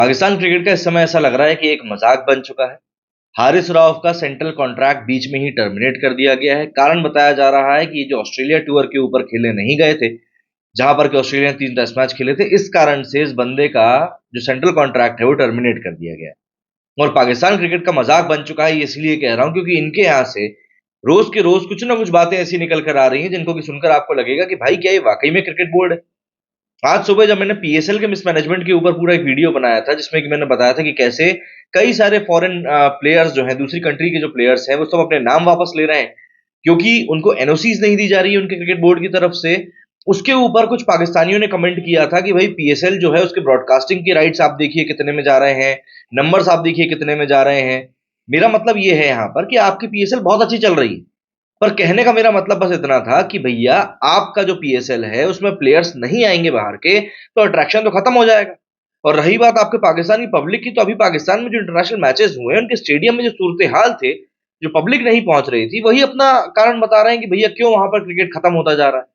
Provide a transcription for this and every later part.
Pakistan cricket का इस समय ऐसा लग रहा है कि एक मजाक बन चुका है। हारिस राव का सेंट्रल कॉन्ट्रैक्ट बीच में ही टर्मिनेट कर दिया गया है। कारण बताया जा रहा है कि ये जो ऑस्ट्रेलिया टूर के ऊपर खेलने नहीं गए थे, जहां पर कि ऑस्ट्रेलिया ने 3 टेस्ट मैच खेले थे, इस कारण से इस बंदे का जो सेंट्रल कॉन्ट्रैक्ट है वो टर्मिनेट कर दिया गया है। और पाकिस्तान क्रिकेट का मजाक बन चुका है, ये इसलिए कह रहा हूं क्योंकि इनके यहाँ से रोज के रोज कुछ ना कुछ बातें ऐसी निकल कर आ रही हैं जिनको कि सुनकर आपको लगेगा कि भाई क्या ये वाकई में क्रिकेट बोर्ड है। आज सुबह जब मैंने पीएसएल के मिसमैनेजमेंट के ऊपर पूरा एक वीडियो बनाया था, जिसमें कि मैंने बताया था कि कैसे कई सारे फॉरेन प्लेयर्स जो हैं, दूसरी कंट्री के जो प्लेयर्स हैं, वो सब अपने नाम वापस ले रहे हैं क्योंकि उनको एनओसीज नहीं दी जा रही है उनके क्रिकेट बोर्ड की तरफ से। उसके ऊपर कुछ पाकिस्तानियों ने कमेंट किया था कि भाई पीएसएल जो है उसके ब्रॉडकास्टिंग की राइट्स आप देखिए कितने में जा रहे हैं, नंबर्स आप देखिए कितने में जा रहे हैं। मेरा मतलब ये है यहाँ पर कि आपकी पीएसएल बहुत अच्छी चल रही है, पर कहने का मेरा मतलब बस इतना था कि भैया आपका जो पीएसएल है उसमें प्लेयर्स नहीं आएंगे बाहर के, तो अट्रैक्शन तो खत्म हो जाएगा। और रही बात आपके पाकिस्तानी पब्लिक की, तो अभी पाकिस्तान में जो इंटरनेशनल मैचेस हुए हैं उनके स्टेडियम में जो सूरत हाल थे, जो पब्लिक नहीं पहुंच रही थी, वही अपना कारण बता रहे हैं कि भैया क्यों वहां पर क्रिकेट खत्म होता जा रहा है।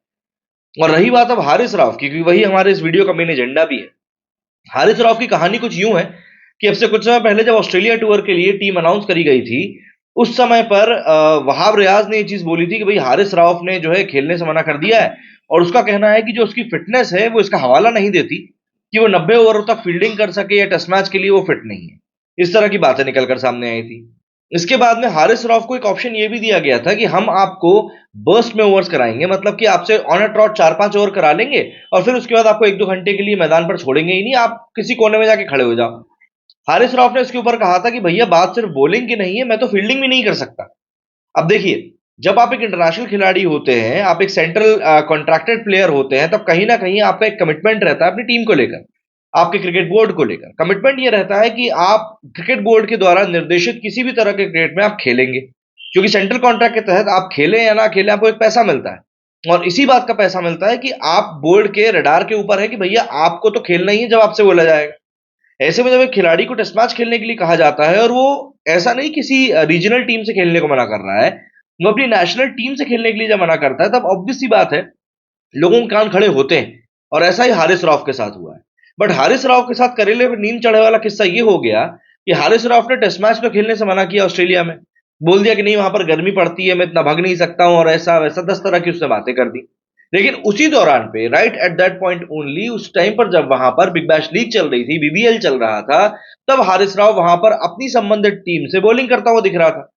और रही बात अब हारिस राव की, क्योंकि वही हमारे इस वीडियो का मेन एजेंडा भी है। हारिस राव की कहानी कुछ यूं है कि अब से कुछ समय पहले जब ऑस्ट्रेलिया टूर के लिए टीम अनाउंस करी गई थी, उस समय पर वहाब रियाज ने ये चीज बोली थी कि भाई हारिस राव ने जो है खेलने से मना कर दिया है, और उसका कहना है कि जो उसकी फिटनेस है वो इसका हवाला नहीं देती कि वो 90 ओवरों तक फील्डिंग कर सके या टेस्ट मैच के लिए वो फिट नहीं है। इस तरह की बातें निकलकर सामने आई थी। इसके बाद में हारिस राव को एक ऑप्शन ये भी दिया गया था कि हम आपको बर्स्ट में ओवर्स कराएंगे, मतलब कि आपसे ऑन अ ट्रॉट 4-5 ओवर करा लेंगे और फिर उसके बाद आपको 1-2 घंटे के लिए मैदान पर छोड़ेंगे ही नहीं, आप किसी कोने में जाके खड़े हो जाओ। हारिस राव ने इसके ऊपर कहा था कि भैया बात सिर्फ बॉलिंग की नहीं है, मैं तो फील्डिंग भी नहीं कर सकता। अब देखिए, जब आप एक इंटरनेशनल खिलाड़ी होते हैं, आप एक सेंट्रल कॉन्ट्रैक्टेड प्लेयर होते हैं, तब कहीं ना कहीं आपका एक कमिटमेंट रहता है अपनी टीम को लेकर, आपके क्रिकेट बोर्ड को लेकर। कमिटमेंट ये रहता है कि आप क्रिकेट बोर्ड के द्वारा निर्देशित किसी भी तरह के क्रिकेट में आप खेलेंगे, क्योंकि सेंट्रल कॉन्ट्रैक्ट के तहत आप खेलें या ना खेलें, आपको एक पैसा मिलता है। और इसी बात का पैसा मिलता है कि आप बोर्ड के रडार के ऊपर है कि भैया आपको तो खेलना ही है जब आपसे बोला जाएगा। ऐसे में जब एक खिलाड़ी को टेस्ट मैच खेलने के लिए कहा जाता है, और वो ऐसा नहीं किसी रीजनल टीम से खेलने को मना कर रहा है, वो अपनी नेशनल टीम से खेलने के लिए जब मना करता है, तब ऑब्वियस सी बात है लोगों के कान खड़े होते हैं। और ऐसा ही हारिस राव के साथ हुआ है। बट हारिस राव के साथ करेले पे नींद चढ़े वाला किस्सा ये हो गया कि हारिस राव ने टेस्ट मैच में खेलने से मना किया ऑस्ट्रेलिया में। बोल दिया कि नहीं, वहां पर गर्मी पड़ती है, मैं इतना भाग नहीं सकता हूं, और ऐसा वैसा 10 तरह की उसने बातें कर दी। लेकिन उसी दौरान पे, right at that point only, उस टाइम पर जब वहां पर बिग बैश लीग चल रही थी, बीबीएल चल रहा था, तब हारिस राव वहां पर अपनी संबंधित टीम से बॉलिंग करता हुआ दिख रहा था।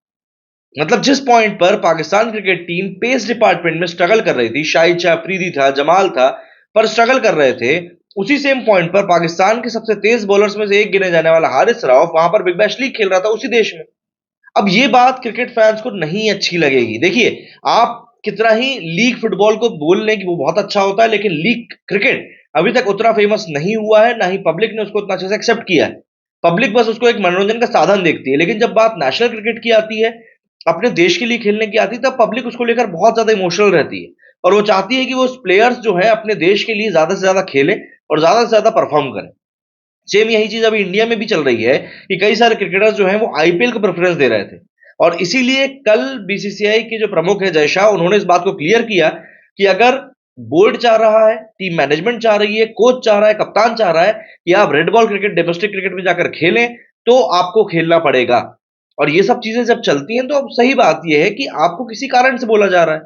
मतलब जिस पॉइंट पर Pakistan cricket team pace department में स्ट्रगल कर रही थी, शाहिद शाह अफरीदी था, जमाल था, पर स्ट्रगल कर रहे थे, उसी सेम पॉइंट पर पाकिस्तान के सबसे तेज बॉलर्स में से एक गिने जाने वाला हारिस राव वहां पर बिग बैश लीग खेल रहा था उसी देश में। अब ये बात क्रिकेट फैंस को नहीं अच्छी लगेगी। देखिए, आप कितना ही लीग फुटबॉल को बोल लें कि वो बहुत अच्छा होता है, लेकिन लीग क्रिकेट अभी तक उतना फेमस नहीं हुआ है, ना ही पब्लिक ने उसको उतना अच्छे से एक्सेप्ट किया है। पब्लिक बस उसको एक मनोरंजन का साधन देखती है। लेकिन जब बात नेशनल क्रिकेट की आती है, अपने देश के लिए खेलने की आती है, तब पब्लिक उसको लेकर बहुत ज्यादा इमोशनल रहती है, और वो चाहती है कि वो प्लेयर्स जो है अपने देश के लिए ज्यादा से ज्यादा खेले और ज्यादा से ज्यादा परफॉर्म करें। सेम यही चीज अभी इंडिया में भी चल रही है कि कई सारे क्रिकेटर्स जो हैं वो आईपीएल को प्रेफरेंस दे रहे थे। और इसीलिए कल बीसीसीआई के जो प्रमुख है जय शाह, उन्होंने इस बात को क्लियर किया कि अगर बोर्ड चाह रहा है, टीम मैनेजमेंट चाह रही है, कोच चाह रहा है, कप्तान चाह रहा है कि आप red ball cricket, domestic cricket में जाकर खेलें, तो आपको खेलना पड़ेगा। और ये सब चीजें जब चलती हैं, तो अब सही बात यह है कि आपको किसी कारण से बोला जा रहा है।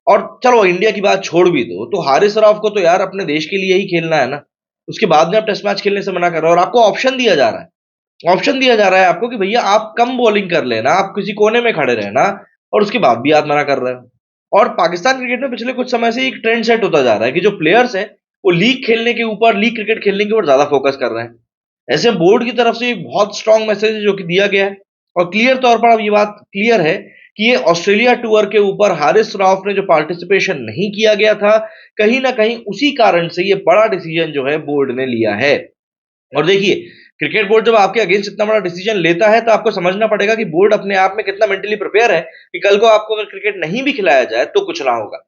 और चलो इंडिया की बात छोड़ भी दो, तो हारिस राव को तो यार अपने देश के लिए ही खेलना है ना। उसके बाद में आप टेस्ट मैच खेलने से मना कर रहे हो, और आपको ऑप्शन दिया जा रहा है, ऑप्शन दिया जा रहा है आपको कि भैया आप कम बॉलिंग कर लेना, आप किसी कोने में खड़े रहना, और उसके बाद भी आप मना कर रहे हो। और पाकिस्तान क्रिकेट में पिछले कुछ समय से एक ट्रेंड सेट होता जा रहा है कि जो प्लेयर्स हैं वो लीग खेलने के ऊपर, लीग क्रिकेट खेलने के ऊपर ज्यादा फोकस कर रहे हैं। ऐसे बोर्ड की तरफ से एक बहुत स्ट्रांग मैसेज है जो कि दिया गया है, और क्लियर तौर पर अब ये बात क्लियर है कि ये ऑस्ट्रेलिया टूर के ऊपर हारिस राव ने जो पार्टिसिपेशन नहीं किया गया था, कहीं ना कहीं उसी कारण से ये बड़ा डिसीजन जो है बोर्ड ने लिया है। और देखिए, क्रिकेट बोर्ड जब आपके अगेंस्ट इतना बड़ा डिसीजन लेता है, तो आपको समझना पड़ेगा कि बोर्ड अपने आप में कितना मेंटली प्रिपेयर है कि कल को आपको अगर क्रिकेट नहीं भी खिलाया जाए तो कुछ ना होगा।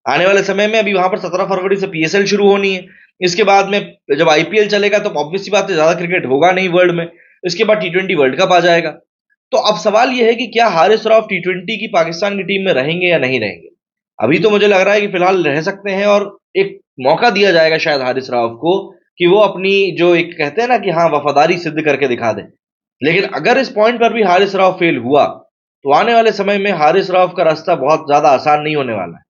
आने वाले समय में अभी वहां पर 17 फरवरी से पीएसएल शुरू होनी है। इसके बाद में जब आईपीएल चलेगा, तो ऑब्वियस सी बात है ज्यादा क्रिकेट होगा नहीं वर्ल्ड में। इसके बाद टी20 वर्ल्ड कप आ जाएगा। तो अब सवाल यह है कि क्या हारिस राव टी20 की पाकिस्तान की टीम में रहेंगे या नहीं रहेंगे। अभी तो मुझे लग रहा है कि फिलहाल रह सकते हैं, और एक मौका दिया जाएगा शायद हारिस राव को कि वो अपनी जो एक कहते हैं ना कि हाँ वफादारी सिद्ध करके दिखा दे। लेकिन अगर इस पॉइंट पर भी हारिस राव फेल हुआ, तो आने वाले समय में हारिस राव का रास्ता बहुत ज्यादा आसान नहीं होने वाला है।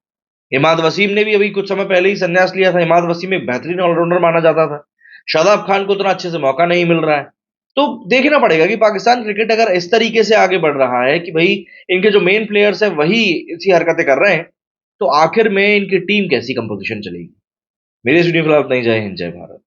इमाद वसीम ने भी अभी कुछ समय पहले ही संन्यास लिया था। इमाद वसीम एक बेहतरीन ऑलराउंडर माना जाता था। शादाब खान को उतना अच्छे से मौका नहीं मिल रहा है। तो देखना पड़ेगा कि पाकिस्तान क्रिकेट अगर इस तरीके से आगे बढ़ रहा है कि भाई इनके जो मेन प्लेयर्स हैं वही इसी हरकतें कर रहे हैं, तो आखिर में इनकी टीम कैसी कंपोजिशन चलेगी। मेरी स्टूडियो फिलहाल नहीं। जय हिंद, जय भारत।